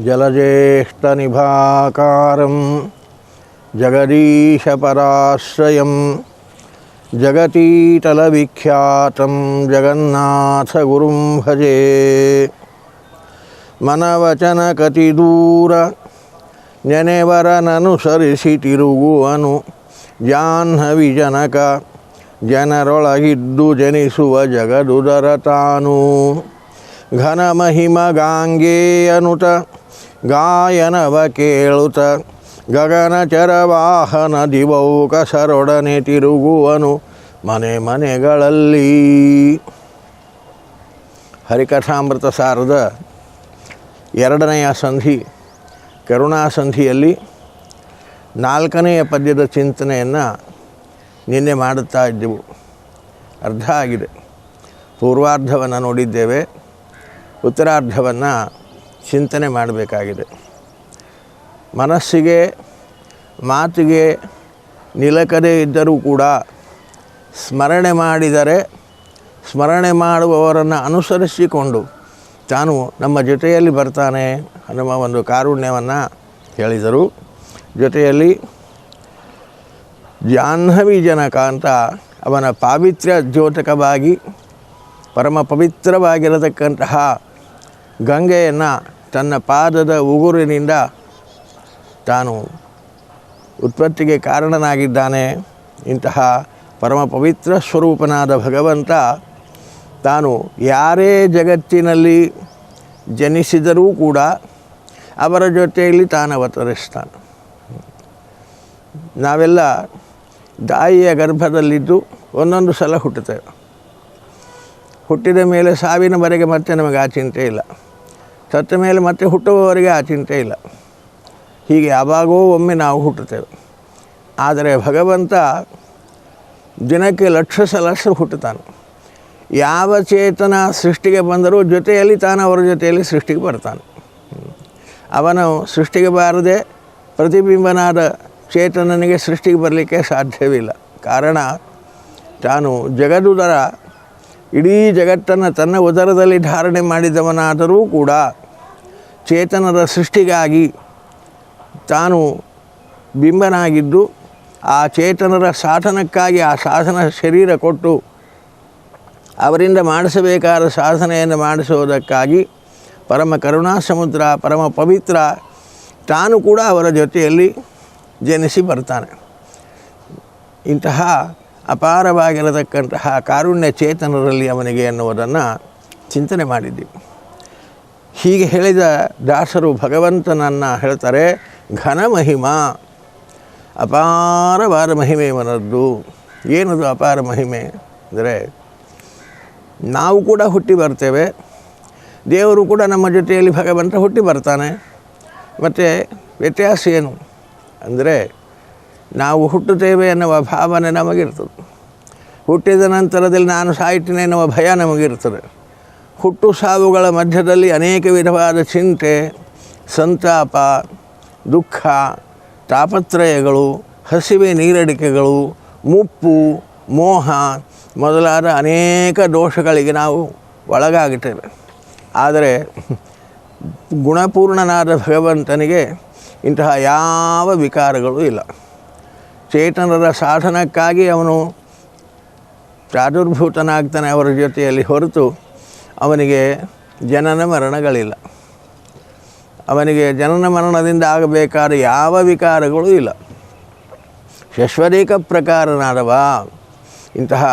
ಜಲಜ್ಯೇಷ್ಠನಿಭಾಕಾರಂ ಜಗದೀಶಪರಾಶ್ರಯಂ ಜಗತೀತಲವಿಖ್ಯಾತಂ ಜಗನ್ನಾಥಗುರುಂ ಭಜೆ. ಮನವಚನ ಕತಿದೂರ ನೆನೆವರನನುಸರಿಸಿ ತಿರುಗುವನು ಜಾಹ್ನವಿ ಜನಕ ಜನರೊಳಗಿದ್ದು ಜನಿಸುವ ಜಗದುದರ ತಾನು. ಘನ ಮಹಿಮ ಗಾಂಗೇಯನುತ ಗಾಯನವ ಕೇಳುತ್ತ ಗಗನಚರ ವಾಹನ ದಿವೌಕಸರೊಡನೆ ತಿರುಗುವನು ಮನೆ ಮನೆಗಳಲ್ಲಿ. ಹರಿಕಥಾಮೃತ ಸಾರದ 2ನೆಯ ಸಂಧಿ ಕರುಣಾಸಂಧಿಯಲ್ಲಿ 4ನೆಯ ಪದ್ಯದ ಚಿಂತನೆಯನ್ನು ನಿನ್ನೆ ಮಾಡುತ್ತಾ ಇದ್ದೆವು. ಅರ್ಧ ಆಗಿದೆ. ಪೂರ್ವಾರ್ಧವನ್ನು ನೋಡಿದ್ದೇವೆ. ಉತ್ತರಾರ್ಧವನ್ನು ಚಿಂತನೆ ಮಾಡಬೇಕಾಗಿದೆ. ಮನಸ್ಸಿಗೆ ಮಾತಿಗೆ ನಿಲಕದೇ ಇದ್ದರೂ ಕೂಡ ಸ್ಮರಣೆ ಮಾಡಿದರೆ ಸ್ಮರಣೆ ಮಾಡುವವರನ್ನು ಅನುಸರಿಸಿಕೊಂಡು ತಾನು ನಮ್ಮ ಜೊತೆಯಲ್ಲಿ ಬರ್ತಾನೆ ಅನ್ನುವ ಒಂದು ಕಾರುಣ್ಯವನ್ನು ಹೇಳಿದರು. ಜೊತೆಯಲ್ಲಿ ಜಾಹ್ನವಿ ಜನಕ ಅಂತ ಅವನ ಪಾವಿತ್ರ್ಯ ದ್ಯೋತಕವಾಗಿ ಪರಮ ಪವಿತ್ರವಾಗಿರತಕ್ಕಂತಹ ಗಂಗೆಯನ್ನು ತನ್ನ ಪಾದದ ಉಗುರಿನಿಂದ ತಾನು ಉತ್ಪತ್ತಿಗೆ ಕಾರಣನಾಗಿದ್ದಾನೆ. ಇಂತಹ ಪರಮ ಪವಿತ್ರ ಸ್ವರೂಪನಾದ ಭಗವಂತ ತಾನು ಯಾರೇ ಜಗತ್ತಿನಲ್ಲಿ ಜನಿಸಿದರೂ ಕೂಡ ಅವರ ಜೊತೆಯಲ್ಲಿ ತಾನು ಅವತರಿಸ್ತಾನೆ. ನಾವೆಲ್ಲ ತಾಯಿಯ ಗರ್ಭದಲ್ಲಿದ್ದು ಒಂದೊಂದು ಸಲ ಹುಟ್ಟುತ್ತೇವೆ. ಹುಟ್ಟಿದ ಮೇಲೆ ಸಾವಿನವರೆಗೆ ಮತ್ತೆ ನಮಗೆ ಆ ಚಿಂತೆ ಇಲ್ಲ. ಸತ್ತ ಮೇಲೆ ಮತ್ತೆ ಹುಟ್ಟುವವರೆಗೆ ಆ ಚಿಂತೆ ಇಲ್ಲ. ಹೀಗೆ ಯಾವಾಗೋ ಒಮ್ಮೆ ನಾವು ಹುಟ್ಟುತ್ತೇವೆ. ಆದರೆ ಭಗವಂತ ದಿನಕ್ಕೆ ಲಕ್ಷ ಸಲ ಹುಟ್ಟುತ್ತಾನೆ. ಯಾವ ಚೇತನ ಸೃಷ್ಟಿಗೆ ಬಂದರೂ ಜೊತೆಯಲ್ಲಿ ತಾನು ಅವರ ಜೊತೆಯಲ್ಲಿ ಸೃಷ್ಟಿಗೆ ಬರ್ತಾನೆ. ಅವನು ಸೃಷ್ಟಿಗೆ ಬಾರದೆ ಪ್ರತಿಬಿಂಬನಾದ ಚೇತನನಿಗೆ ಸೃಷ್ಟಿಗೆ ಬರಲಿಕ್ಕೆ ಸಾಧ್ಯವಿಲ್ಲ. ಕಾರಣ ತಾನು ಜಗದುದರ ಇಡೀ ಜಗತ್ತನ್ನು ತನ್ನ ಉದರದಲ್ಲಿ ಧಾರಣೆ ಮಾಡಿದವನಾದರೂ ಕೂಡ ಚೇತನರ ಸೃಷ್ಟಿಗಾಗಿ ತಾನು ಬಿಂಬನಾಗಿದ್ದು ಆ ಚೇತನರ ಸಾಧನಕ್ಕಾಗಿ ಆ ಸಾಧನ ಶರೀರ ಕೊಟ್ಟು ಅವರಿಂದ ಮಾಡಿಸಬೇಕಾದ ಸಾಧನೆಯನ್ನು ಮಾಡಿಸುವುದಕ್ಕಾಗಿ ಪರಮ ಕರುಣಾ ಸಮುದ್ರ ಪರಮ ಪವಿತ್ರ ತಾನು ಕೂಡ ಅವರ ಜೊತೆಯಲ್ಲಿ ಜನಿಸಿ ಬರ್ತಾನೆ. ಇಂತಹ ಅಪಾರವಾಗಿರತಕ್ಕಂತಹ ಕಾರುಣ್ಯ ಚೇತನರಲ್ಲಿ ಅವನಿಗೆ ಎನ್ನುವುದನ್ನು ಚಿಂತನೆ ಮಾಡಿದ್ದೀವಿ. ಹೀಗೆ ಹೇಳಿದ ದಾಸರು ಭಗವಂತನನ್ನು ಹೇಳ್ತಾರೆ, ಘನ ಮಹಿಮ, ಅಪಾರವಾದ ಮಹಿಮೆ ಇವನದ್ದು. ಏನದು ಅಪಾರ ಮಹಿಮೆ ಅಂದರೆ, ನಾವು ಕೂಡ ಹುಟ್ಟಿ ಬರ್ತೇವೆ, ದೇವರು ಕೂಡ ನಮ್ಮ ಜೊತೆಯಲ್ಲಿ ಭಗವಂತ ಹುಟ್ಟಿ ಬರ್ತಾನೆ. ಮತ್ತು ವ್ಯತ್ಯಾಸ ಏನು ಅಂದರೆ, ನಾವು ಹುಟ್ಟುತ್ತೇವೆ ಎನ್ನುವ ಭಾವನೆ ನಮಗಿರ್ತದೆ. ಹುಟ್ಟಿದ ನಂತರದಲ್ಲಿ ನಾನು ಸಾಯ್ತೀನಿ ಎನ್ನುವ ಭಯ ನಮಗಿರ್ತದೆ. ಹುಟ್ಟು ಸಾವುಗಳ ಮಧ್ಯದಲ್ಲಿ ಅನೇಕ ವಿಧವಾದ ಚಿಂತೆ, ಸಂತಾಪ, ದುಃಖ, ತಾಪತ್ರಯಗಳು, ಹಸಿವೆ ನೀರಡಿಕೆಗಳು, ಮುಪ್ಪು, ಮೋಹ ಮೊದಲಾದ ಅನೇಕ ದೋಷಗಳಿಗೆ ನಾವು ಒಳಗಾಗುತ್ತೇವೆ. ಆದರೆ ಗುಣಪೂರ್ಣನಾದ ಭಗವಂತನಿಗೆ ಇಂತಹ ಯಾವ ವಿಕಾರಗಳು ಇಲ್ಲ. ಚೇತನರ ಸಾಧನಕ್ಕಾಗಿ ಅವನು ಪ್ರಾದುರ್ಭೂತನಾಗ್ತಾನೆ ಅವರ ಜೊತೆಯಲ್ಲಿ, ಹೊರತು ಅವನಿಗೆ ಜನನ ಮರಣಗಳಿಲ್ಲ. ಅವನಿಗೆ ಜನನ ಮರಣದಿಂದ ಆಗಬೇಕಾದ ಯಾವ ವಿಕಾರಗಳು ಇಲ್ಲ. ಶಶ್ವದೇಕ ಪ್ರಕಾರನಾದವ, ಇಂತಹ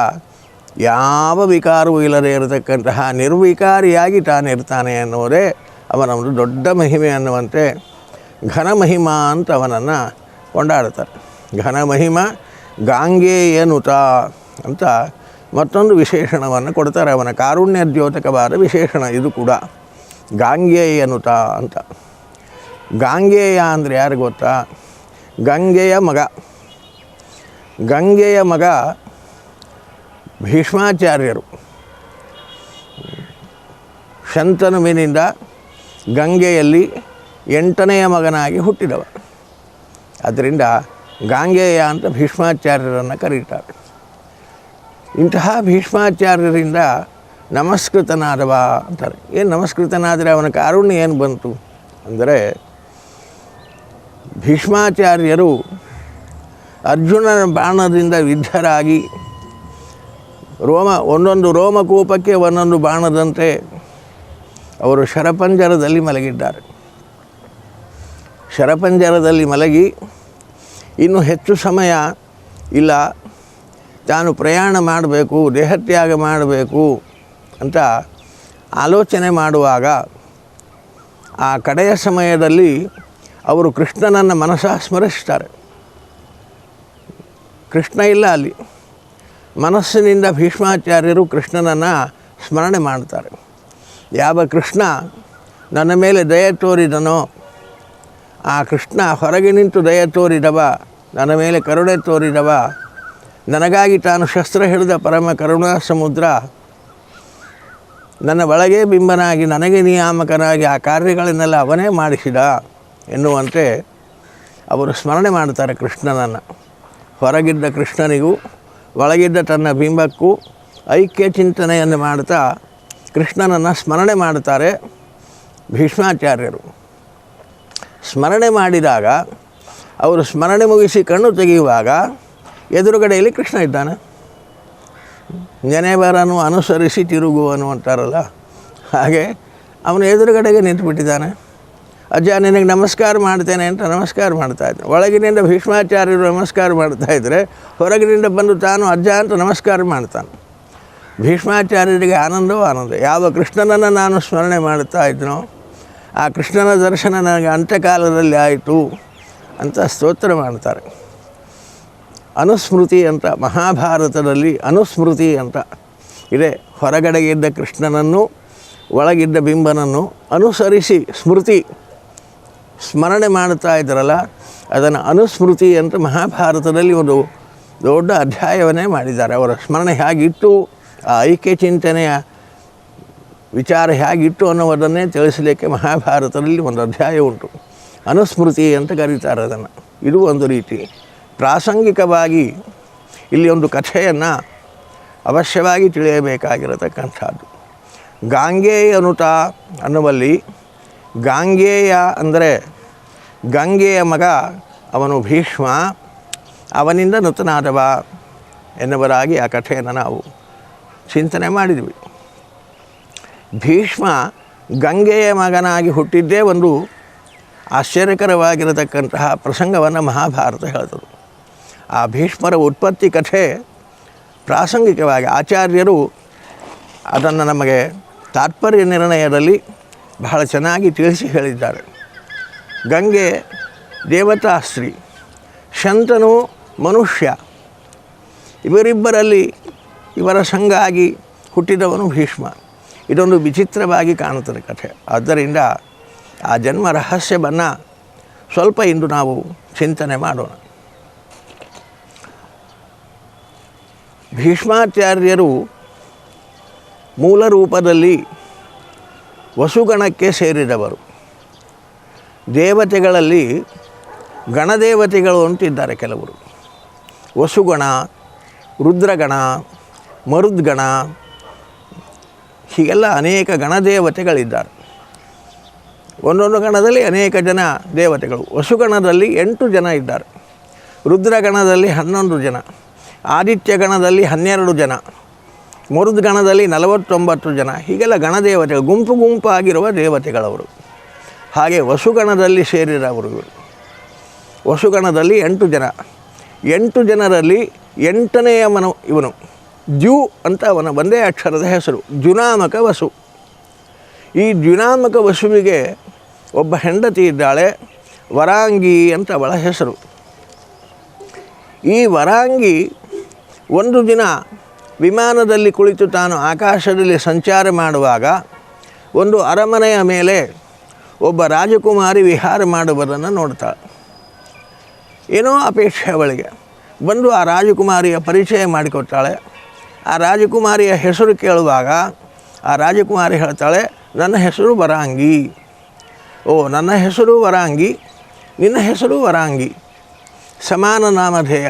ಯಾವ ವಿಕಾರವೂ ಇಲ್ಲದೆ ಇರತಕ್ಕಂತಹ ನಿರ್ವಿಕಾರಿಯಾಗಿ ತಾನಿರ್ತಾನೆ ಎನ್ನುವುದೇ ಅವನ ಒಂದು ದೊಡ್ಡ ಮಹಿಮೆ ಅನ್ನುವಂತೆ ಘನ ಮಹಿಮಾ ಅಂತ ಅವನನ್ನು ಕೊಂಡಾಡ್ತಾರೆ. ಘನ ಮಹಿಮ ಗಾಂಗೇಯನುತ ಅಂತ ಮತ್ತೊಂದು ವಿಶೇಷಣವನ್ನು ಕೊಡ್ತಾರೆ. ಅವನ ಕಾರುಣ್ಯ ದ್ಯೋತಕವಾದ ವಿಶೇಷಣ ಇದು ಕೂಡ, ಗಾಂಗೇಯನುತ ಅಂತ. ಗಾಂಗೇಯ ಅಂದರೆ ಯಾರು ಗೊತ್ತಾ? ಗಂಗೆಯ ಮಗ. ಗಂಗೆಯ ಮಗ ಭೀಷ್ಮಾಚಾರ್ಯರು. ಶಂತನುವಿನಿಂದ ಗಂಗೆಯಲ್ಲಿ 8ನೆಯ ಮಗನಾಗಿ ಹುಟ್ಟಿದವ. ಆದ್ದರಿಂದ ಗಾಂಗೇಯ ಅಂತ ಭೀಷ್ಮಾಚಾರ್ಯರನ್ನು ಕರೀತಾರೆ. ಇಂತಹ ಭೀಷ್ಮಾಚಾರ್ಯರಿಂದ ನಮಸ್ಕೃತನಾದವ ಅಂತಾರೆ. ಏನು ನಮಸ್ಕೃತನಾದರೆ ಅವನ ಕಾರುಣ್ಯ ಏನು ಬಂತು ಅಂದರೆ ಭೀಷ್ಮಾಚಾರ್ಯರು ಅರ್ಜುನನ ಬಾಣದಿಂದ ವಿದ್ಧರಾಗಿ ಒಂದೊಂದು ರೋಮಕೂಪಕ್ಕೆ ಒಂದೊಂದು ಬಾಣದಂತೆ ಅವರು ಶರಪಂಜರದಲ್ಲಿ ಮಲಗಿದ್ದಾರೆ. ಶರಪಂಜರದಲ್ಲಿ ಮಲಗಿ ಇನ್ನು ಹೆಚ್ಚು ಸಮಯ ಇಲ್ಲ, ತಾನು ಪ್ರಯಾಣ ಮಾಡಬೇಕು, ದೇಹತ್ಯಾಗ ಮಾಡಬೇಕು ಅಂತ ಆಲೋಚನೆ ಮಾಡುವಾಗ ಆ ಕಡೆಯ ಸಮಯದಲ್ಲಿ ಅವರು ಕೃಷ್ಣನನ್ನು ಮನಸ್ಸಾ ಸ್ಮರಿಸ್ತಾರೆ. ಕೃಷ್ಣ ಇಲ್ಲ ಅಲ್ಲಿ, ಮನಸ್ಸಿನಿಂದ ಭೀಷ್ಮಾಚಾರ್ಯರು ಕೃಷ್ಣನನ್ನು ಸ್ಮರಣೆ ಮಾಡ್ತಾರೆ. ಯಾವ ಕೃಷ್ಣ ನನ್ನ ಮೇಲೆ ದಯೆ ತೋರಿದನೋ ಆ ಕೃಷ್ಣ ಹೊರಗೆ ನಿಂತು ದಯೆ ತೋರಿದವ, ನನ್ನ ಮೇಲೆ ಕರುಣೆ ತೋರಿದವ, ನನಗಾಗಿ ತಾನು ಶಸ್ತ್ರ ಹಿಡಿದ ಪರಮ ಕರುಣಾ ಸಮುದ್ರ, ನನ್ನ ಒಳಗೆ ಬಿಂಬನಾಗಿ ನನಗೆ ನಿಯಾಮಕನಾಗಿ ಆ ಕಾರ್ಯಗಳನ್ನೆಲ್ಲ ಅವನೇ ಮಾಡಿಸಿದ ಎನ್ನುವಂತೆ ಅವರು ಸ್ಮರಣೆ ಮಾಡ್ತಾರೆ ಕೃಷ್ಣನನ್ನು. ಹೊರಗಿದ್ದ ಕೃಷ್ಣನಿಗೂ ಒಳಗಿದ್ದ ತನ್ನ ಬಿಂಬಕ್ಕೂ ಐಕ್ಯ ಚಿಂತನೆಯನ್ನು ಮಾಡ್ತಾ ಕೃಷ್ಣನನ್ನು ಸ್ಮರಣೆ ಮಾಡ್ತಾರೆ ಭೀಷ್ಮಾಚಾರ್ಯರು. ಸ್ಮರಣೆ ಮಾಡಿದಾಗ ಅವರು ಸ್ಮರಣೆ ಮುಗಿಸಿ ಕಣ್ಣು ತೆಗೆಯುವಾಗ ಎದುರುಗಡೆಯಲ್ಲಿ ಕೃಷ್ಣ ಇದ್ದಾನೆ. ಜನೆಬರನು ಅನುಸರಿಸಿ ತಿರುಗುವನು ಅಂತಾರಲ್ಲ, ಹಾಗೆ ಅವನು ಎದುರುಗಡೆಗೆ ನಿಂತುಬಿಟ್ಟಿದ್ದಾನೆ. ಅಜ್ಜ ನಿನಗೆ ನಮಸ್ಕಾರ ಮಾಡ್ತೇನೆ ಅಂತ ನಮಸ್ಕಾರ ಮಾಡ್ತಾಯಿದ್ದೆ. ಒಳಗಿನಿಂದ ಭೀಷ್ಮಾಚಾರ್ಯರು ನಮಸ್ಕಾರ ಮಾಡ್ತಾಯಿದ್ರೆ ಹೊರಗಿನಿಂದ ಬಂದು ತಾನು ಅಜ್ಜ ಅಂತ ನಮಸ್ಕಾರ ಮಾಡ್ತಾನೆ. ಭೀಷ್ಮಾಚಾರ್ಯರಿಗೆ ಆನಂದವೂ ಆನಂದ. ಯಾವ ಕೃಷ್ಣನನ್ನು ನಾನು ಸ್ಮರಣೆ ಮಾಡ್ತಾ ಇದ್ದನೋ ಆ ಕೃಷ್ಣನ ದರ್ಶನ ನನಗೆ ಅಂತ್ಯಕಾಲದಲ್ಲಿ ಆಯಿತು ಅಂತ ಸ್ತೋತ್ರ ಮಾಡ್ತಾರೆ. ಅನುಸ್ಮೃತಿ ಅಂತ ಮಹಾಭಾರತದಲ್ಲಿ ಅನುಸ್ಮೃತಿ ಅಂತ ಇದೆ. ಹೊರಗಡೆಗೆ ಇದ್ದ ಕೃಷ್ಣನನ್ನು ಒಳಗಿದ್ದ ಬಿಂಬನನ್ನು ಅನುಸರಿಸಿ ಸ್ಮರಣೆ ಮಾಡ್ತಾ ಇದ್ರಲ್ಲ, ಅದನ್ನು ಅನುಸ್ಮೃತಿ ಅಂತ ಮಹಾಭಾರತದಲ್ಲಿ ಒಂದು ದೊಡ್ಡ ಅಧ್ಯಾಯವನ್ನೇ ಮಾಡಿದ್ದಾರೆ. ಅವರ ಸ್ಮರಣೆ ಹೇಗಿತ್ತು, ಆ ಐಕ್ಯ ಚಿಂತನೆಯ ವಿಚಾರ ಹೇಗಿತ್ತು ಅನ್ನೋದನ್ನೇ ತಿಳಿಸಲಿಕ್ಕೆ ಮಹಾಭಾರತದಲ್ಲಿ ಒಂದು ಅಧ್ಯಾಯ ಉಂಟು. ಅನುಸ್ಮೃತಿ ಅಂತ ಕರೀತಾರೆ ಅದನ್ನು. ಇದು ಒಂದು ರೀತಿ ಪ್ರಾಸಂಗಿಕವಾಗಿ ಇಲ್ಲಿ ಒಂದು ಕಥೆಯನ್ನು ಅವಶ್ಯವಾಗಿ ತಿಳಿಯಬೇಕಾಗಿರತಕ್ಕಂಥದ್ದು. ಗಾಂಗೇಯನುತ ಅನ್ನುವಲ್ಲಿ ಗಾಂಗೇಯ ಅಂದರೆ ಗಂಗೆಯ ಮಗ ಅವನು ಭೀಷ್ಮ, ಅವನಿಂದ ನೃತನಾದವ ಎನ್ನುವರಾಗಿ ಆ ಕಥೆಯನ್ನು ನಾವು ಚಿಂತನೆ ಮಾಡಿದ್ವಿ. ಭೀಷ್ಮ ಗಂಗೆಯ ಮಗನಾಗಿ ಹುಟ್ಟಿದ್ದೇ ಒಂದು ಆಶ್ಚರ್ಯಕರವಾಗಿರತಕ್ಕಂತಹ ಪ್ರಸಂಗವನ್ನು ಮಹಾಭಾರತ ಹೇಳ್ತದೆ. ಆ ಭೀಷ್ಮರ ಉತ್ಪತ್ತಿ ಕಥೆ ಪ್ರಾಸಂಗಿಕವಾಗಿ ಆಚಾರ್ಯರು ಅದನ್ನು ನಮಗೆ ತಾತ್ಪರ್ಯ ನಿರ್ಣಯದಲ್ಲಿ ಬಹಳ ಚೆನ್ನಾಗಿ ತಿಳಿಸಿ ಹೇಳಿದ್ದಾರೆ. ಗಂಗೆ ದೇವತಾ ಸ್ತ್ರೀ, ಶಂತನು ಮನುಷ್ಯ, ಇವರಿಬ್ಬರಲ್ಲಿ ಇವರ ಸಂಗ ಆಗಿ ಹುಟ್ಟಿದವನು ಭೀಷ್ಮ. ಇದೊಂದು ವಿಚಿತ್ರವಾಗಿ ಕಾಣುತ್ತದೆ ಕಥೆ. ಆದ್ದರಿಂದ ಆ ಜನ್ಮ ರಹಸ್ಯವನ್ನು ಸ್ವಲ್ಪ ಇಂದು ನಾವು ಚಿಂತನೆ ಮಾಡೋಣ. ಭೀಷ್ಮಾಚಾರ್ಯರು ಮೂಲ ರೂಪದಲ್ಲಿ ವಸುಗಣಕ್ಕೆ ಸೇರಿದವರು. ದೇವತೆಗಳಲ್ಲಿ ಗಣದೇವತೆಗಳು ಅಂತಿದ್ದಾರೆ ಕೆಲವರು. ವಸುಗಣ, ರುದ್ರಗಣ, ಮರುದ್ಗಣ, ಹೀಗೆಲ್ಲ ಅನೇಕ ಗಣದೇವತೆಗಳಿದ್ದಾರೆ. ಒಂದೊಂದು ಗಣದಲ್ಲಿ ಅನೇಕ ಜನ ದೇವತೆಗಳು. ವಸುಗಣದಲ್ಲಿ 8 ಜನ ಇದ್ದಾರೆ, ರುದ್ರಗಣದಲ್ಲಿ 11 ಜನ, ಆದಿತ್ಯ ಗಣದಲ್ಲಿ 12 ಜನ, ಮರುದ್ಗಣದಲ್ಲಿ 49 ಜನ. ಹೀಗೆಲ್ಲ ಗಣದೇವತೆಗಳು, ಗುಂಪು ಗುಂಪಾಗಿರುವ ದೇವತೆಗಳವರು. ಹಾಗೆ ವಸುಗಣದಲ್ಲಿ ಸೇರಿದವರು ಇವರು. ವಸುಗಣದಲ್ಲಿ 8 ಜನ. 8 ಜನರಲ್ಲಿ 8ನೆಯ ಇವನು ಜ್ಯು ಅಂತ ಅವನ ಒಂದೇ ಅಕ್ಷರದ ಹೆಸರು, ಜುನಾಮಕ ವಸು. ಈ ಜುನಾಮಕ ವಸುವಿಗೆ ಒಬ್ಬ ಹೆಂಡತಿ ಇದ್ದಾಳೆ, ವರಾಂಗಿ ಅಂತ ಅವಳ ಹೆಸರು. ಈ ವರಾಂಗಿ ಒಂದು ದಿನ ವಿಮಾನದಲ್ಲಿ ಕುಳಿತು ತಾನು ಆಕಾಶದಲ್ಲಿ ಸಂಚಾರ ಮಾಡುವಾಗ ಒಂದು ಅರಮನೆಯ ಮೇಲೆ ಒಬ್ಬ ರಾಜಕುಮಾರಿ ವಿಹಾರ ಮಾಡುವುದನ್ನು ನೋಡ್ತಾಳೆ. ಏನೋ ಅಪೇಕ್ಷೆ ಅವಳಿಗೆ. ಬಂದು ಆ ರಾಜಕುಮಾರಿಯ ಪರಿಚಯ ಮಾಡಿಕೊಡ್ತಾಳೆ. ಆ ರಾಜಕುಮಾರಿಯ ಹೆಸರು ಕೇಳುವಾಗ ಆ ರಾಜಕುಮಾರಿ ಹೇಳ್ತಾಳೆ, ನನ್ನ ಹೆಸರು ವರಾಂಗಿ. ಓ, ನನ್ನ ಹೆಸರು ವರಾಂಗಿ, ನಿನ್ನ ಹೆಸರು ವರಾಂಗಿ, ಸಮಾನ ನಾಮಧೇಯ.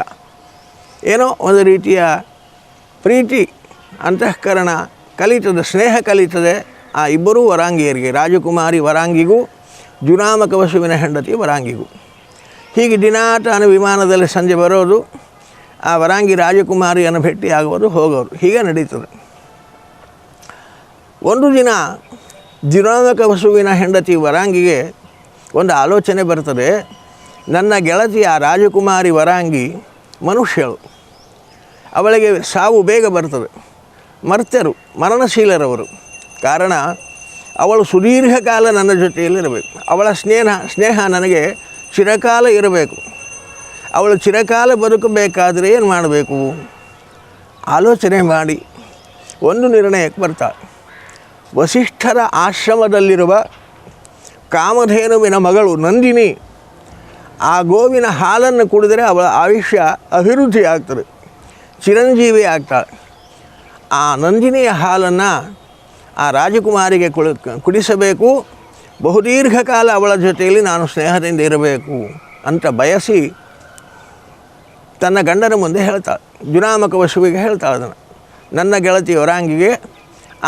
ಏನೋ ಒಂದು ರೀತಿಯ ಪ್ರೀತಿ, ಅಂತಃಕರಣ ಕಲಿತದೆ, ಸ್ನೇಹ ಕಲಿತದೆ ಆ ಇಬ್ಬರೂ ವರಾಂಗಿಯರಿಗೆ. ರಾಜಕುಮಾರಿ ವರಾಂಗಿಗೂ ಜುನಾಮಕ ವಸುವಿನ ಹೆಂಡತಿ ವರಾಂಗಿಗೂ. ಹೀಗೆ ದಿನಾ ತಾನು ವಿಮಾನದಲ್ಲಿ ಸಂಜೆ ಬರೋದು, ಆ ವರಾಂಗಿ ರಾಜಕುಮಾರಿಯನ್ನು ಭೇಟಿಯಾಗೋದು, ಹೋಗೋರು, ಹೀಗೆ ನಡೀತದೆ. ಒಂದು ದಿನ ಜುನಾಮಕ ವಸುವಿನ ಹೆಂಡತಿ ವರಾಂಗಿಗೆ ಒಂದು ಆಲೋಚನೆ ಬರ್ತದೆ. ನನ್ನ ಗೆಳತಿಯ ರಾಜಕುಮಾರಿ ವರಾಂಗಿ ಮನುಷ್ಯಳು, ಅವಳಿಗೆ ಸಾವು ಬೇಗ ಬರ್ತದೆ. ಮರ್ತ್ಯರು, ಮರಣಶೀಲರವರು. ಕಾರಣ ಅವಳು ಸುದೀರ್ಘ ಕಾಲ ನನ್ನ ಜೊತೆಯಲ್ಲಿರಬೇಕು. ಅವಳ ಸ್ನೇಹ ನನಗೆ ಚಿರಕಾಲ ಇರಬೇಕು. ಅವಳು ಚಿರಕಾಲ ಬದುಕಬೇಕಾದರೆ ಏನು ಮಾಡಬೇಕು? ಆಲೋಚನೆ ಮಾಡಿ ಒಂದು ನಿರ್ಣಯಕ್ಕೆ ಬರ್ತಾಳೆ. ವಸಿಷ್ಠರ ಆಶ್ರಮದಲ್ಲಿರುವ ಕಾಮಧೇನುವಿನ ಮಗಳು ನಂದಿನಿ ಆ ಗೋವಿನ ಹಾಲನ್ನು ಕುಡಿದರೆ ಅವಳ ಆಯುಷ್ಯ ಅಭಿವೃದ್ಧಿ ಆಗ್ತದೆ, ಚಿರಂಜೀವಿ ಆಗ್ತಾಳೆ. ಆ ನಂದಿನಿಯ ಹಾಲನ್ನು ಆ ರಾಜಕುಮಾರಿಗೆ ಕುಡಿಸಬೇಕು, ಬಹುದೀರ್ಘಕಾಲ ಅವಳ ಜೊತೆಯಲ್ಲಿ ನಾನು ಸ್ನೇಹದಿಂದ ಇರಬೇಕು ಅಂತ ಬಯಸಿ ತನ್ನ ಗಂಡನ ಮುಂದೆ ಹೇಳ್ತಾಳೆ. ಜುನಾಮಕ ವಸುವಿಗೆ ಹೇಳ್ತಾಳೆ, ಅದನ್ನು ನನ್ನ ಗೆಳತಿ ವರಾಂಗಿಗೆ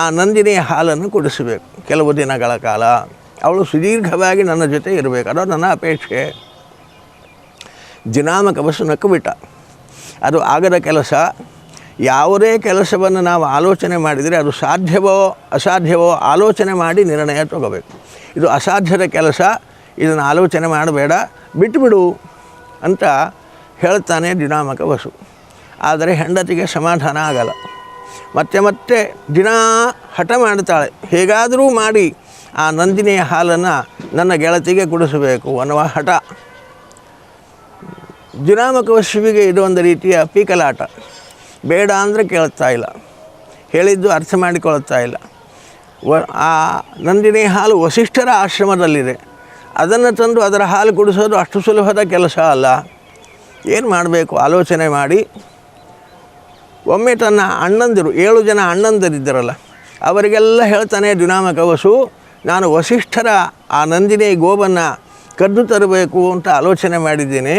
ಆ ನಂದಿನಿಯ ಹಾಲನ್ನು ಕುಡಿಸಬೇಕು ಕೆಲವು ದಿನಗಳ ಕಾಲ, ಅವಳು ಸುದೀರ್ಘವಾಗಿ ನನ್ನ ಜೊತೆ ಇರಬೇಕು, ಅದು ನನ್ನ ಅಪೇಕ್ಷೆ. ಜುನಾಮಕ ವಸು ನಕ್ಕು ಬಿಟ್ಟ. ಅದು ಆಗದ ಕೆಲಸ. ಯಾವುದೇ ಕೆಲಸವನ್ನು ನಾವು ಆಲೋಚನೆ ಮಾಡಿದರೆ ಅದು ಸಾಧ್ಯವೋ ಅಸಾಧ್ಯವೋ ಆಲೋಚನೆ ಮಾಡಿ ನಿರ್ಣಯ ತಗೋಬೇಕು. ಇದು ಅಸಾಧ್ಯದ ಕೆಲಸ, ಇದನ್ನು ಆಲೋಚನೆ ಮಾಡಬೇಡ, ಬಿಟ್ಟುಬಿಡು ಅಂತ ಹೇಳ್ತಾನೆ ಜುನಾಮಕ ವಸು. ಆದರೆ ಹೆಂಡತಿಗೆ ಸಮಾಧಾನ ಆಗಲ್ಲ. ಮತ್ತೆ ದಿನ ಹಠ ಮಾಡ್ತಾಳೆ, ಹೇಗಾದರೂ ಮಾಡಿ ಆ ನಂದಿನಿಯ ಹಾಲನ್ನು ನನ್ನ ಗೆಳತಿಗೆ ಕುಡಿಸಬೇಕು ಅನ್ನುವ ಹಠ. ಜುನಾಮಕ ವಸುವಿಗೆ ಇದು ಒಂದು ರೀತಿಯ ಪೀಕಲಾಟ. ಬೇಡ ಅಂದರೆ ಕೇಳ್ತಾ ಇಲ್ಲ, ಹೇಳಿದ್ದು ಅರ್ಥ ಮಾಡಿಕೊಳ್ತಾ ಇಲ್ಲ. ಆ ನಂದಿನಿ ಹಾಲು ವಸಿಷ್ಠರ ಆಶ್ರಮದಲ್ಲಿದೆ, ಅದನ್ನು ತಂದು ಅದರ ಹಾಲು ಕುಡಿಸೋದು ಅಷ್ಟು ಸುಲಭದ ಕೆಲಸ ಅಲ್ಲ. ಏನು ಮಾಡಬೇಕು ಆಲೋಚನೆ ಮಾಡಿ ಒಮ್ಮೆ ತನ್ನ ಅಣ್ಣಂದಿರು 7 ಜನ ಅಣ್ಣಂದಿರಿದ್ದರಲ್ಲ ಅವರಿಗೆಲ್ಲ ಹೇಳ್ತಾನೆ ಜುನಾಮಕ ವಸು, ನಾನು ವಸಿಷ್ಠರ ಆ ನಂದಿನಿ ಗೋವನ್ನು ಕದ್ದು ತರಬೇಕು ಅಂತ ಆಲೋಚನೆ ಮಾಡಿದ್ದೀನಿ,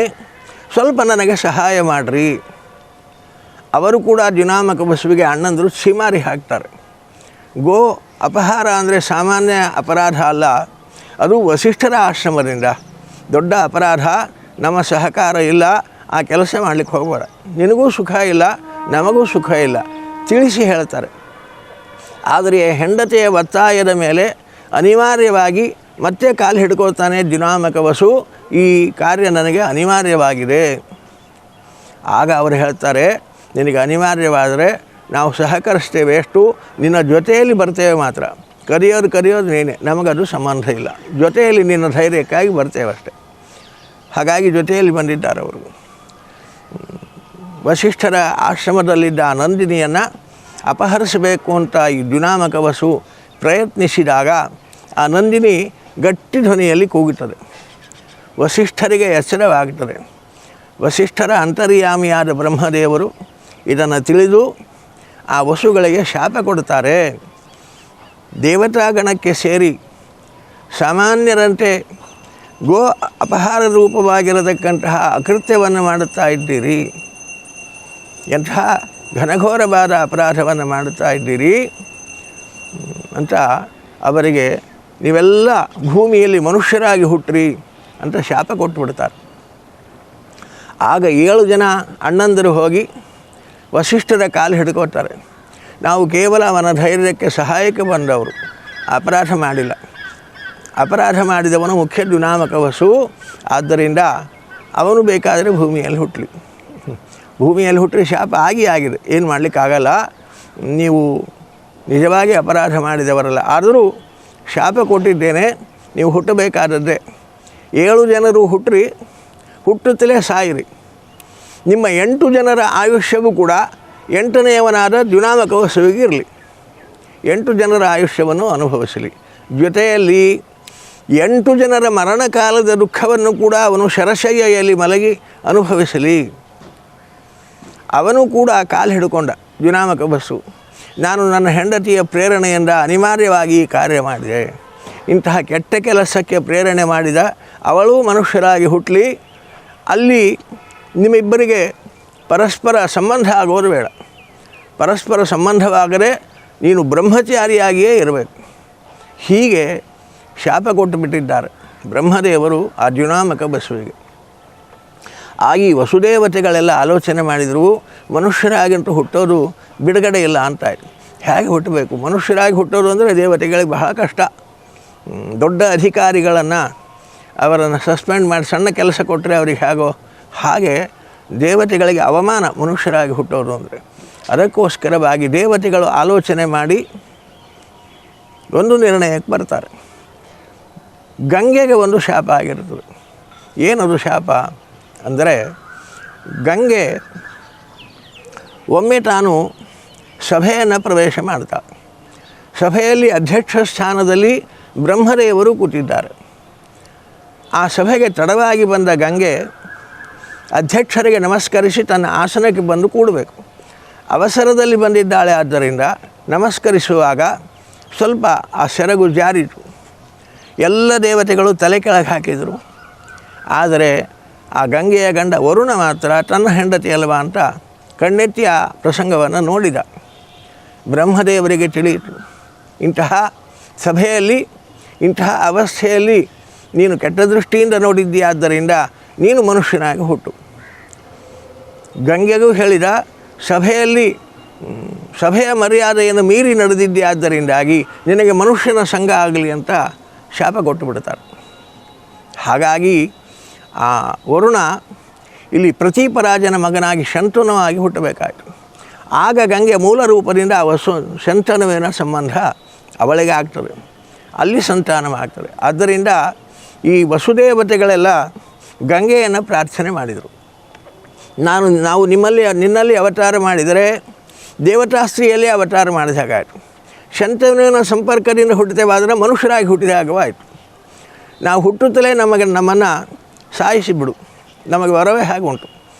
ಸ್ವಲ್ಪ ನನಗೆ ಸಹಾಯ ಮಾಡಿರಿ. ಅವರು ಕೂಡ ಜುನಾಮಕ ವಸುವಿಗೆ ಅಣ್ಣಂದರು ಸೀಮಾರಿ ಹಾಕ್ತಾರೆ. ಗೋ ಅಪಹಾರ ಅಂದರೆ ಸಾಮಾನ್ಯ ಅಪರಾಧ ಅಲ್ಲ, ಅದು ವಸಿಷ್ಠರ ಆಶ್ರಮದಿಂದ ದೊಡ್ಡ ಅಪರಾಧ. ನಮ್ಮ ಸಹಕಾರ ಇಲ್ಲ, ಆ ಕೆಲಸ ಮಾಡಲಿಕ್ಕೆ ಹೋಗಬೇಡ, ನಿನಗೂ ಸುಖ ಇಲ್ಲ ನಮಗೂ ಸುಖ ಇಲ್ಲ ತಿಳಿಸಿ ಹೇಳ್ತಾರೆ. ಆದರೆ ಹೆಂಡತಿಯ ಒತ್ತಾಯದ ಮೇಲೆ ಅನಿವಾರ್ಯವಾಗಿ ಮತ್ತೆ ಕಾಲು ಹಿಡ್ಕೊಳ್ತಾನೆ ಜುನಾಮಕ ವಸು, ಈ ಕಾರ್ಯ ನನಗೆ ಅನಿವಾರ್ಯವಾಗಿದೆ. ಆಗ ಅವರು ಹೇಳ್ತಾರೆ, ನಿನಗೆ ಅನಿವಾರ್ಯವಾದರೆ ನಾವು ಸಹಕರಿಸ್ತೇವೆ, ಎಷ್ಟು ನಿನ್ನ ಜೊತೆಯಲ್ಲಿ ಬರ್ತೇವೆ ಮಾತ್ರ, ಕರೆಯೋದು ನೀನೆ, ನಮಗದು ಸಂಬಂಧ ಇಲ್ಲ, ಜೊತೆಯಲ್ಲಿ ನಿನ್ನ ಧೈರ್ಯಕ್ಕಾಗಿ ಬರ್ತೇವೆ ಅಷ್ಟೆ. ಹಾಗಾಗಿ ಜೊತೆಯಲ್ಲಿ ಬಂದಿದ್ದಾರೆ ಅವರು. ವಸಿಷ್ಠರ ಆಶ್ರಮದಲ್ಲಿದ್ದ ಆ ನಂದಿನಿಯನ್ನು ಅಪಹರಿಸಬೇಕು ಅಂತ ಈ ಜುನಾಮಕ ವಸು ಪ್ರಯತ್ನಿಸಿದಾಗ ಆ ನಂದಿನಿ ಗಟ್ಟಿ ಧ್ವನಿಯಲ್ಲಿ ಕೂಗುತ್ತದೆ. ವಸಿಷ್ಠರಿಗೆ ಎಚ್ಚರವಾಗುತ್ತದೆ. ವಸಿಷ್ಠರ ಅಂತರ್ಯಾಮಿಯಾದ ಬ್ರಹ್ಮದೇವರು ಇದನ್ನು ತಿಳಿದು ಆ ವಸುಗಳಿಗೆ ಶಾಪ ಕೊಡ್ತಾರೆ. ದೇವತಾಗಣಕ್ಕೆ ಸೇರಿ ಸಾಮಾನ್ಯರಂತೆ ಗೋ ಅಪಹಾರ ರೂಪವಾಗಿರತಕ್ಕಂತಹ ಅಕೃತ್ಯವನ್ನು ಮಾಡುತ್ತಾ ಇದ್ದೀರಿ, ಎಂಥ ಘನಘೋರವಾದ ಅಪರಾಧವನ್ನು ಮಾಡುತ್ತಾ ಇದ್ದೀರಿ ಅಂತ ಅವರಿಗೆ ನೀವೆಲ್ಲ ಭೂಮಿಯಲ್ಲಿ ಮನುಷ್ಯರಾಗಿ ಹುಟ್ಟಿರಿ ಅಂತ ಶಾಪ ಕೊಟ್ಟುಬಿಡ್ತಾರೆ. ಆಗ 7 ಜನ ಅಣ್ಣಂದರು ಹೋಗಿ ವಸಿಷ್ಠರ ಕಾಲು ಹಿಡ್ಕೋತಾರೆ. ನಾವು ಕೇವಲ ಅವನ ಧೈರ್ಯಕ್ಕೆ ಸಹಾಯಕ್ಕೆ ಬಂದವರು, ಅಪರಾಧ ಮಾಡಿಲ್ಲ. ಅಪರಾಧ ಮಾಡಿದವನು ಮುಖ್ಯ ಜುನಾಮಕ ವಸು, ಆದ್ದರಿಂದ ಅವನು ಬೇಕಾದರೆ ಭೂಮಿಯಲ್ಲಿ ಹುಟ್ಟಲಿ. ಭೂಮಿಯಲ್ಲಿ ಹುಟ್ಟರೆ ಶಾಪ ಆಗಿದೆ, ಏನು ಮಾಡಲಿಕ್ಕಾಗಲ್ಲ, ನೀವು ನಿಜವಾಗಿ ಅಪರಾಧ ಮಾಡಿದವರಲ್ಲ, ಆದರೂ ಶಾಪ ಕೊಟ್ಟಿದ್ದೇನೆ, ನೀವು ಹುಟ್ಟಬೇಕಾದದ್ದೇ. 7 ಜನರು ಹುಟ್ಟಿರಿ, ಹುಟ್ಟುತ್ತಲೇ ಸಾಯಿರಿ. ನಿಮ್ಮ 8 ಜನರ ಆಯುಷ್ಯವೂ ಕೂಡ 8ನೇಯವನಾದ ಜುನಾಮಕ ವಸುವಿಗೆ ಇರಲಿ, 8 ಜನರ ಆಯುಷ್ಯವನ್ನು ಅನುಭವಿಸಲಿ. ಜೊತೆಯಲ್ಲಿ 8 ಜನರ ಮರಣಕಾಲದ ದುಃಖವನ್ನು ಕೂಡ ಅವನು ಶರಶಯ್ಯಲ್ಲಿ ಮಲಗಿ ಅನುಭವಿಸಲಿ. ಅವನು ಕೂಡ ಕಾಲು ಹಿಡ್ಕೊಂಡ ಜುನಾಮಕ ವಸು, ನಾನು ನನ್ನ ಹೆಂಡತಿಯ ಪ್ರೇರಣೆಯಿಂದ ಅನಿವಾರ್ಯವಾಗಿ ಕಾರ್ಯ ಮಾಡಿದೆ, ಇಂತಹ ಕೆಟ್ಟ ಕೆಲಸಕ್ಕೆ ಪ್ರೇರಣೆ ಮಾಡಿದ ಅವಳು ಮನುಷ್ಯರಾಗಿ ಹುಟ್ಟಲಿ, ಅಲ್ಲಿ ನಿಮ್ಮಿಬ್ಬರಿಗೆ ಪರಸ್ಪರ ಸಂಬಂಧ ಆಗೋದು ಬೇಡ, ಪರಸ್ಪರ ಸಂಬಂಧವಾಗದೆ ನೀನು ಬ್ರಹ್ಮಚಾರಿಯಾಗಿಯೇ ಇರಬೇಕು. ಹೀಗೆ ಶಾಪ ಕೊಟ್ಟು ಬಿಟ್ಟಿದ್ದಾರೆ ಬ್ರಹ್ಮದೇವರು ಅರ್ಜುನಾಮಕ ಬಸವಿಗೆ. ಆಗಿ ವಸುದೇವತೆಗಳೆಲ್ಲ ಆಲೋಚನೆ ಮಾಡಿದರು, ಮನುಷ್ಯರಾಗಂತೂ ಹುಟ್ಟೋದು ಬಿಡುಗಡೆ ಇಲ್ಲ ಅಂತಾಯಿತು. ಹೇಗೆ ಹುಟ್ಟಬೇಕು? ಮನುಷ್ಯರಾಗಿ ಹುಟ್ಟೋದು ಅಂದರೆ ದೇವತೆಗಳಿಗೆ ಬಹಳ ಕಷ್ಟ. ದೊಡ್ಡ ಅಧಿಕಾರಿಗಳನ್ನು ಅವರನ್ನು ಸಸ್ಪೆಂಡ್ ಮಾಡಿ ಸಣ್ಣ ಕೆಲಸ ಕೊಟ್ಟರೆ ಅವ್ರಿಗೆ ಹೇಗೋ ಹಾಗೆ ದೇವತೆಗಳಿಗೆ ಅವಮಾನ ಮನುಷ್ಯರಾಗಿ ಹುಟ್ಟೋದು ಅಂದರೆ. ಅದಕ್ಕೋಸ್ಕರವಾಗಿ ದೇವತೆಗಳು ಆಲೋಚನೆ ಮಾಡಿ ಒಂದು ನಿರ್ಣಯಕ್ಕೆ ಬರ್ತಾರೆ. ಗಂಗೆಗೆ ಒಂದು ಶಾಪ ಆಗಿರ್ತದೆ. ಏನದು ಶಾಪ ಅಂದರೆ, ಗಂಗೆ ಒಮ್ಮೆ ತಾನು ಸಭೆಯನ್ನು ಪ್ರವೇಶ ಮಾಡ್ತಾಳೆ. ಸಭೆಯಲ್ಲಿ ಅಧ್ಯಕ್ಷ ಸ್ಥಾನದಲ್ಲಿ ಬ್ರಹ್ಮದೇವರು ಕೂತಿದ್ದಾರೆ. ಆ ಸಭೆಗೆ ತಡವಾಗಿ ಬಂದ ಗಂಗೆ ಅಧ್ಯಕ್ಷರಿಗೆ ನಮಸ್ಕರಿಸಿ ತನ್ನ ಆಸನಕ್ಕೆ ಬಂದು ಕೂಡಬೇಕು. ಅವಸರದಲ್ಲಿ ಬಂದಿದ್ದಾಳೆ, ಆದ್ದರಿಂದ ನಮಸ್ಕರಿಸುವಾಗ ಸ್ವಲ್ಪ ಆ ಸೆರಗು ಜಾರಿತು. ಎಲ್ಲ ದೇವತೆಗಳು ತಲೆ ಕೆಳಗೆ ಹಾಕಿದರು. ಆದರೆ ಆ ಗಂಗೆಯ ಗಂಡ ವರುಣ ಮಾತ್ರ ತನ್ನ ಹೆಂಡತಿ ಅಲ್ವಾ ಅಂತ ಕಣ್ಣೆತ್ತಿ ಆ ಪ್ರಸಂಗವನ್ನು ನೋಡಿದ. ಬ್ರಹ್ಮದೇವರಿಗೆ ತಿಳಿಯಿತು, ಇಂತಹ ಸಭೆಯಲ್ಲಿ ಇಂತಹ ಅವಸ್ಥೆಯಲ್ಲಿ ನೀನು ಕೆಟ್ಟ ದೃಷ್ಟಿಯಿಂದ ನೋಡಿದ್ದೀಯಾದ್ದರಿಂದ ನೀನು ಮನುಷ್ಯನಾಗಿ ಹುಟ್ಟು. ಗಂಗೆಗೂ ಹೇಳಿದ, ಸಭೆಯ ಮರ್ಯಾದೆಯನ್ನು ಮೀರಿ ನಡೆದಿದ್ದೀಯಾದ್ದರಿಂದಾಗಿ ನಿನಗೆ ಮನುಷ್ಯನ ಸಂಘ ಆಗಲಿ ಅಂತ ಶಾಪ ಕೊಟ್ಟು ಬಿಡ್ತಾರೆ. ಹಾಗಾಗಿ ಆ ವರುಣ ಇಲ್ಲಿ ಪ್ರತೀಪರಾಜನ ಮಗನಾಗಿ ಶಂತನುವಾಗಿ ಹುಟ್ಟಬೇಕಾಯಿತು. ಆಗ ಗಂಗೆ ಮೂಲ ರೂಪದಿಂದ ಆ ಶಂತನುವಿನ ಸಂಬಂಧ ಅವಳಿಗೆ ಆಗ್ತದೆ, ಅಲ್ಲಿ ಸಂತಾನವಾಗ್ತದೆ. ಆದ್ದರಿಂದ ಈ ವಸುದೇವತೆಗಳೆಲ್ಲ ಗಂಗೆಯನ್ನು ಪ್ರಾರ್ಥನೆ ಮಾಡಿದರು. ನಾವು ನಿನ್ನಲ್ಲಿ ಅವತಾರ ಮಾಡಿದರೆ ದೇವತಾಸ್ತ್ರೀಯಲ್ಲಿ ಅವತಾರ ಮಾಡಿದ ಹಾಗಾಯಿತು. ಶಂತನುವಿನ ಸಂಪರ್ಕದಿಂದ ಹುಟ್ಟುತ್ತೇವಾದರೆ ಮನುಷ್ಯರಾಗಿ ಹುಟ್ಟಿದ ಹಾಗವಾಯಿತು. ನಾವು ಹುಟ್ಟುತ್ತಲೇ ನಮ್ಮನ್ನು ಸಾಯಿಸಿಬಿಡು, ನಮಗೆ ವರವೇ ಹಾಗೆ ಉಂಟು,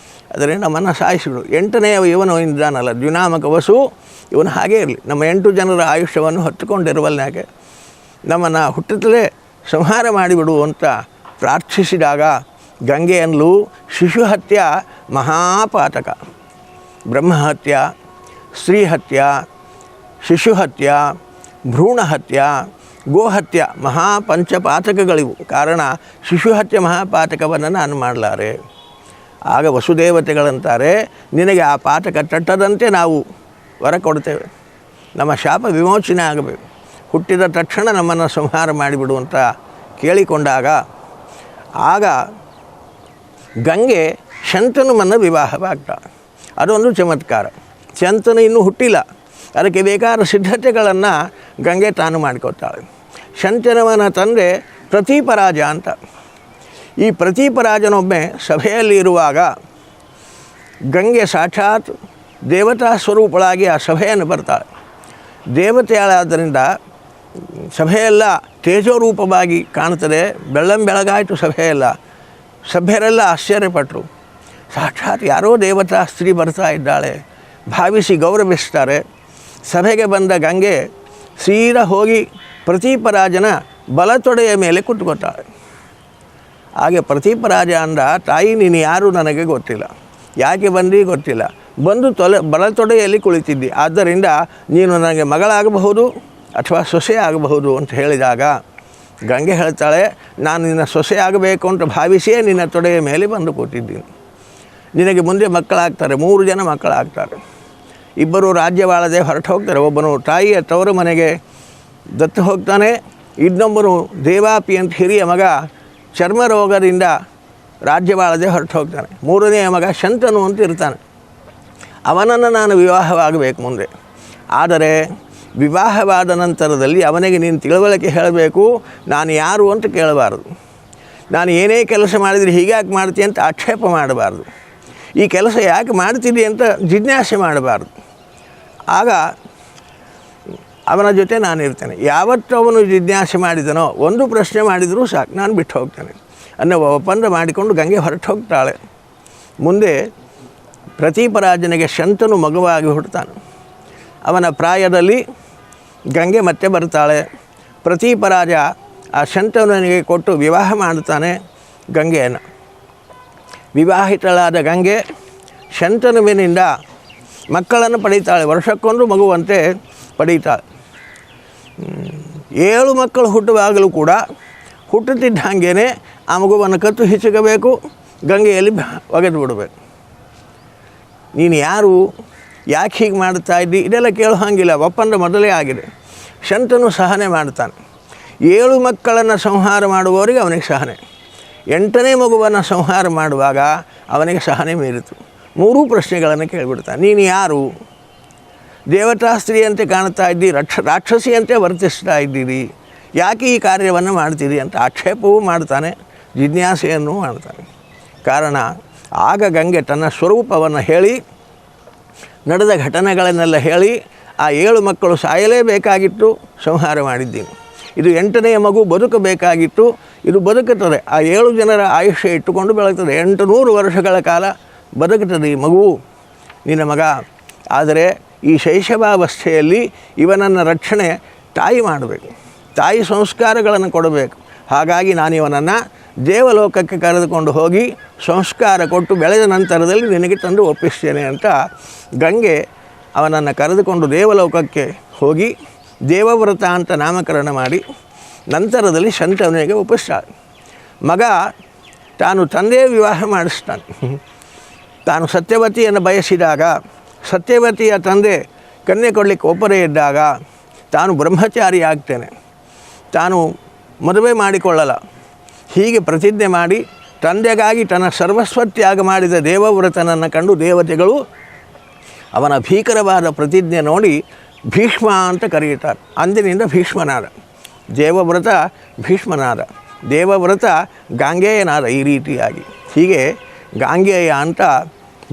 ಆದರೆ ನಮ್ಮನ್ನು ಸಾಯಿಸಿಬಿಡು. 8ನೆಯ ಇವನು ಇದ್ದಾನಲ್ಲ ದ್ಯುನಾಮಕ ವಸು, ಇವನು ಹಾಗೇ ಇರಲಿ, ನಮ್ಮ 8 ಜನರ ಆಯುಷ್ಯವನ್ನು ಹೊತ್ತುಕೊಂಡಿರುವಲ್ನಾಗೆ ನಮ್ಮನ್ನು ಹುಟ್ಟುತ್ತಲೇ ಸಂಹಾರ ಮಾಡಿಬಿಡು ಅಂತ ಪ್ರಾರ್ಥಿಸಿದಾಗ ಗಂಗೆಯನ್ನಲು ಶಿಶುಹತ್ಯ ಮಹಾಪಾತಕ. ಬ್ರಹ್ಮಹತ್ಯ, ಸ್ತ್ರೀಹತ್ಯ, ಶಿಶುಹತ್ಯ, ಭ್ರೂಣಹತ್ಯ, ಗೋಹತ್ಯ ಮಹಾಪಂಚಪಾತಕಗಳಿವು. ಕಾರಣ ಶಿಶುಹತ್ಯೆ ಮಹಾಪಾತಕವನ್ನು ನಾನು ಮಾಡಲಾರೆ. ಆಗ ವಸುದೇವತೆಗಳಂತಾರೆ, ನಿನಗೆ ಆ ಪಾತಕ ತಟ್ಟದಂತೆ ನಾವು ವರ ಕೊಡ್ತೇವೆ, ನಮ್ಮ ಶಾಪ ವಿಮೋಚನೆ ಆಗಬೇಕು, ಹುಟ್ಟಿದ ತಕ್ಷಣ ನಮ್ಮನ್ನು ಸಂಹಾರ ಮಾಡಿಬಿಡು ಅಂತ ಕೇಳಿಕೊಂಡಾಗ ಆಗ ಗಂಗೆ ಶಂತನುವನ್ನು ವಿವಾಹವಾಗ್ತಾಳೆ. ಅದೊಂದು ಚಮತ್ಕಾರ. ಶಂತನು ಇನ್ನೂ ಹುಟ್ಟಿಲ್ಲ, ಅದಕ್ಕೆ ಬೇಕಾದ ಸಿದ್ಧತೆಗಳನ್ನು ಗಂಗೆ ತಾನು ಮಾಡಿಕೊಡ್ತಾಳೆ. ಶಂತನುವನ ತಂದೆ ಪ್ರತೀಪರಾಜ ಅಂತ. ಈ ಪ್ರತೀಪರಾಜನೊಮ್ಮೆ ಸಭೆಯಲ್ಲಿ ಇರುವಾಗ ಗಂಗೆ ಸಾಕ್ಷಾತ್ ದೇವತಾ ಸ್ವರೂಪಳಾಗಿ ಆ ಸಭೆಯನ್ನು ಬರ್ತಾಳೆ. ದೇವತೆಯಾದ್ದರಿಂದ ಸಭೆಯೆಲ್ಲ ತೇಜೋರೂಪವಾಗಿ ಕಾಣುತ್ತದೆ. ಬೆಳಗಾಯಿತು ಸಭೆಯೆಲ್ಲ. ಸಭ್ಯರೆಲ್ಲ ಆಶ್ಚರ್ಯಪಟ್ಟರು. ಸಾಕ್ಷಾತ್ ಯಾರೋ ದೇವತಾ ಸ್ತ್ರೀ ಬರ್ತಾ ಇದ್ದಾಳೆ ಭಾವಿಸಿ ಗೌರವಿಸ್ತಾರೆ. ಸಭೆಗೆ ಬಂದ ಗಂಗೆ ಸೀದಾ ಹೋಗಿ ಪ್ರತೀಪರಾಜನ ಬಲತೊಡೆಯ ಮೇಲೆ ಕುತ್ಕೊತಾಳೆ. ಹಾಗೆ ಪ್ರತೀಪರಾಜ ಅಂದ, ತಾಯಿ ನೀನು ಯಾರು ನನಗೆ ಗೊತ್ತಿಲ್ಲ, ಯಾಕೆ ಬಂದು ಗೊತ್ತಿಲ್ಲ, ಬಂದು ಬಲತೊಡೆಯಲ್ಲಿ ಕುಳಿತಿದ್ದಿ, ಆದ್ದರಿಂದ ನೀನು ನನಗೆ ಮಗಳಾಗಬಹುದು ಅಥವಾ ಸೊಸೆ ಆಗಬಹುದು ಅಂತ ಹೇಳಿದಾಗ ಗಂಗೆ ಹೇಳ್ತಾಳೆ, ನಾನು ನಿನ್ನ ಸೊಸೆ ಆಗಬೇಕು ಅಂತ ಭಾವಿಸಿಯೇ ನಿನ್ನ ತೊಡೆಯ ಮೇಲೆ ಬಂದು ಕೂತಿದ್ದೀನಿ. ನಿನಗೆ ಮುಂದೆ ಮಕ್ಕಳಾಗ್ತಾರೆ, 3 ಜನ ಮಕ್ಕಳಾಗ್ತಾರೆ. 2 ರಾಜ್ಯವಾಳದೆ ಹೊರಟು ಹೋಗ್ತಾರೆ. ಒಬ್ಬನು ತಾಯಿಯ ತವರು ಮನೆಗೆ ದತ್ತು ಹೋಗ್ತಾನೆ, ಇನ್ನೊಬ್ಬನು ದೇವಾಪಿ ಅಂತ ಹಿರಿಯ ಮಗ ಚರ್ಮ ರೋಗದಿಂದ ರಾಜ್ಯವಾಳದೆ ಹೊರಟು ಹೋಗ್ತಾನೆ. 3ನೆಯ ಮಗ ಶಂತನು ಅಂತ ಇರ್ತಾನೆ. ಅವನನ್ನು ನಾನು ವಿವಾಹವಾಗಬೇಕು ಮುಂದೆ. ಆದರೆ ವಿವಾಹವಾದ ನಂತರದಲ್ಲಿ ಅವನಿಗೆ ನೀನು ತಿಳುವಳಿಕೆ ಹೇಳಬೇಕು, ನಾನು ಯಾರು ಅಂತ ಕೇಳಬಾರ್ದು, ನಾನು ಏನೇ ಕೆಲಸ ಮಾಡಿದರೆ ಹೀಗ್ಯಾಕೆ ಮಾಡ್ತೀನಿ ಅಂತ ಆಕ್ಷೇಪ ಮಾಡಬಾರ್ದು, ಈ ಕೆಲಸ ಯಾಕೆ ಮಾಡ್ತಿದ್ದಿ ಅಂತ ಜಿಜ್ಞಾಸೆ ಮಾಡಬಾರ್ದು. ಆಗ ಅವನ ಜೊತೆ ನಾನು ಇರ್ತೇನೆ. ಯಾವತ್ತು ಅವನು ಜಿಜ್ಞಾಸೆ ಮಾಡಿದನೋ, ಒಂದು ಪ್ರಶ್ನೆ ಮಾಡಿದರೂ ಸಾಕು, ನಾನು ಬಿಟ್ಟು ಹೋಗ್ತೇನೆ ಅನ್ನೋ ಒಪ್ಪಂದ ಮಾಡಿಕೊಂಡು ಗಂಗೆ ಹೊರಟು ಹೋಗ್ತಾಳೆ. ಮುಂದೆ ಪ್ರತೀಪರಾಜನಿಗೆ ಶಂತನು ಮಗುವಾಗಿ ಹುಟ್ಟುತ್ತಾನೆ. ಅವನ ಪ್ರಾಯದಲ್ಲಿ ಗಂಗೆ ಮತ್ತೆ ಬರ್ತಾಳೆ. ಪ್ರತೀಪರಾಜ ಆ ಶಂತನುವಿಗೆ ಕೊಟ್ಟು ವಿವಾಹ ಮಾಡುತ್ತಾನೆ ಗಂಗೆಯನ್ನು. ವಿವಾಹಿತಳಾದ ಗಂಗೆ ಶಂತನುವಿನಿಂದ ಮಕ್ಕಳನ್ನು ಪಡೀತಾಳೆ. ವರ್ಷಕ್ಕೊಂದು ಮಗುವಂತೆ ಪಡೀತಾಳೆ. 7 ಮಕ್ಕಳು ಹುಟ್ಟುವಾಗಲೂ ಕೂಡ ಹುಟ್ಟುತ್ತಿದ್ದ ಹಾಗೇ ಆ ಮಗುವನ್ನು ಕತ್ತು ಹಿಚಕಬೇಕು, ಗಂಗೆಯಲ್ಲಿ ಒಗೆದು ಬಿಡಬೇಕು. ನೀನು ಯಾರು, ಯಾಕೆ ಹೀಗೆ ಮಾಡ್ತಾ ಇದ್ದಿ, ಇದೆಲ್ಲ ಕೇಳೋ ಹಾಗಿಲ್ಲ. ಒಪ್ಪಂದ ಮೊದಲೇ ಆಗಿದೆ. ಶಂತನು ಸಹನೆ ಮಾಡ್ತಾನೆ. 7 ಮಕ್ಕಳನ್ನು ಸಂಹಾರ ಮಾಡುವವರಿಗೆ ಅವನಿಗೆ ಸಹನೆ, 8ನೇ ಮಗುವನ್ನು ಸಂಹಾರ ಮಾಡುವಾಗ ಅವನಿಗೆ ಸಹನೆ ಮೀರಿತು. 3 ಪ್ರಶ್ನೆಗಳನ್ನು ಕೇಳಿಬಿಡ್ತಾನೆ. ನೀನು ಯಾರು, ದೇವತಾ ಸ್ತ್ರೀಯಂತೆ ಕಾಣ್ತಾ ಇದ್ದಿ, ರಾಕ್ಷಸಿಯಂತೆ ವರ್ತಿಸ್ತಾ ಇದ್ದೀರಿ, ಯಾಕೆ ಈ ಕಾರ್ಯವನ್ನು ಮಾಡ್ತೀರಿ ಅಂತ ಆಕ್ಷೇಪವೂ ಮಾಡ್ತಾನೆ, ಜಿಜ್ಞಾಸೆಯನ್ನು ಮಾಡ್ತಾನೆ. ಕಾರಣ ಆಗ ಗಂಗೆ ತನ್ನ ಸ್ವರೂಪವನ್ನು ಹೇಳಿ, ನಡೆದ ಘಟನೆಗಳನ್ನೆಲ್ಲ ಹೇಳಿ, ಆ 7 ಮಕ್ಕಳು ಸಾಯಲೇಬೇಕಾಗಿತ್ತು, ಸಂಹಾರ ಮಾಡಿದ್ದೀನಿ. ಇದು 8ನೆಯ ಮಗು ಬದುಕಬೇಕಾಗಿತ್ತು, ಇದು ಬದುಕುತ್ತದೆ. ಆ 7 ಜನರ ಆಯುಷ್ಯ ಇಟ್ಟುಕೊಂಡು ಬೆಳಗ್ತದೆ. 800 ವರ್ಷಗಳ ಕಾಲ ಬದುಕುತ್ತದೆ ಈ ಮಗು, ನಿನ್ನ ಮಗ. ಆದರೆ ಈ ಶೈಶವಾವಸ್ಥೆಯಲ್ಲಿ ಇವನನ್ನು ರಕ್ಷಣೆ ತಾಯಿ ಮಾಡಬೇಕು, ತಾಯಿ ಸಂಸ್ಕಾರಗಳನ್ನು ಕೊಡಬೇಕು. ಹಾಗಾಗಿ ನಾನು ಇವನನ್ನು ದೇವಲೋಕಕ್ಕೆ ಕರೆದುಕೊಂಡು ಹೋಗಿ ಸಂಸ್ಕಾರ ಕೊಟ್ಟು ಬೆಳೆದ ನಂತರದಲ್ಲಿ ನಿನಗೆ ತಂದು ಒಪ್ಪಿಸ್ತೇನೆ ಅಂತ ಗಂಗೆ ಅವನನ್ನು ಕರೆದುಕೊಂಡು ದೇವಲೋಕಕ್ಕೆ ಹೋಗಿ ದೇವವ್ರತ ಅಂತ ನಾಮಕರಣ ಮಾಡಿ ನಂತರದಲ್ಲಿ ಶಂತನುವಿಗೆ ಒಪ್ಪಿಸ್ತಾಳೆ. ಮಗ ತಾನು ತಂದೆ ವಿವಾಹ ಮಾಡಿಸ್ತಾನೆ. ತಾನು ಸತ್ಯವತಿಯನ್ನು ಬಯಸಿದಾಗ ಸತ್ಯವತಿಯ ತಂದೆ ಕನ್ಯೆ ಕೊಡಲಿಕ್ಕೆ ಒಪ್ಪದೇ ಇದ್ದಾಗ ತಾನು ಬ್ರಹ್ಮಚಾರಿ ಆಗ್ತೇನೆ, ತಾನು ಮದುವೆ ಮಾಡಿಕೊಳ್ಳಲ್ಲ, ಹೀಗೆ ಪ್ರತಿಜ್ಞೆ ಮಾಡಿ ತಂದೆಗಾಗಿ ತನ್ನ ಸರ್ವಸ್ವತ್ಯಾಗ ಮಾಡಿದ ದೇವವ್ರತನನ್ನು ಕಂಡು ದೇವತೆಗಳು ಅವನ ಭೀಕರವಾದ ಪ್ರತಿಜ್ಞೆ ನೋಡಿ ಭೀಷ್ಮ ಅಂತ ಕರೆಯುತ್ತಾರೆ. ಅಂದಿನಿಂದ ಭೀಷ್ಮನಾದ. ದೇವವ್ರತ ಭೀಷ್ಮನಾದ, ದೇವವ್ರತ ಗಾಂಗೇಯನಾದ. ಈ ರೀತಿಯಾಗಿ ಹೀಗೆ ಗಾಂಗೇಯ ಅಂತ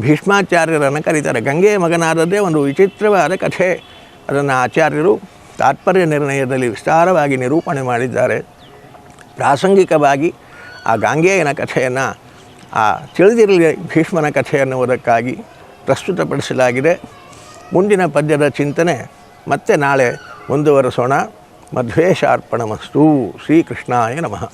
ಭೀಷ್ಮಾಚಾರ್ಯರನ್ನು ಕರೀತಾರೆ. ಗಂಗೆಯ ಮಗನಾದದ್ದೇ ಒಂದು ವಿಚಿತ್ರವಾದ ಕಥೆ. ಅದನ್ನು ಆಚಾರ್ಯರು ತಾತ್ಪರ್ಯ ನಿರ್ಣಯದಲ್ಲಿ ವಿಸ್ತಾರವಾಗಿ ನಿರೂಪಣೆ ಮಾಡಿದ್ದಾರೆ. ಪ್ರಾಸಂಗಿಕವಾಗಿ ಆ ಗಾಂಗೇಯನ ಕಥೆಯನ್ನು ತಿಳಿದಿರಲಿ ಭೀಷ್ಮನ ಕಥೆಯನ್ನುವುದಕ್ಕಾಗಿ ಪ್ರಸ್ತುತಪಡಿಸಲಾಗಿದೆ. ಮುಂದಿನ ಪದ್ಯದ ಚಿಂತನೆ ಮತ್ತೆ ನಾಳೆ ಮುಂದುವರಿಸೋಣ. ಮಧ್ವೇಶಾರ್ಪಣಮಸ್ತು. ಶ್ರೀಕೃಷ್ಣಾಯ ನಮಃ.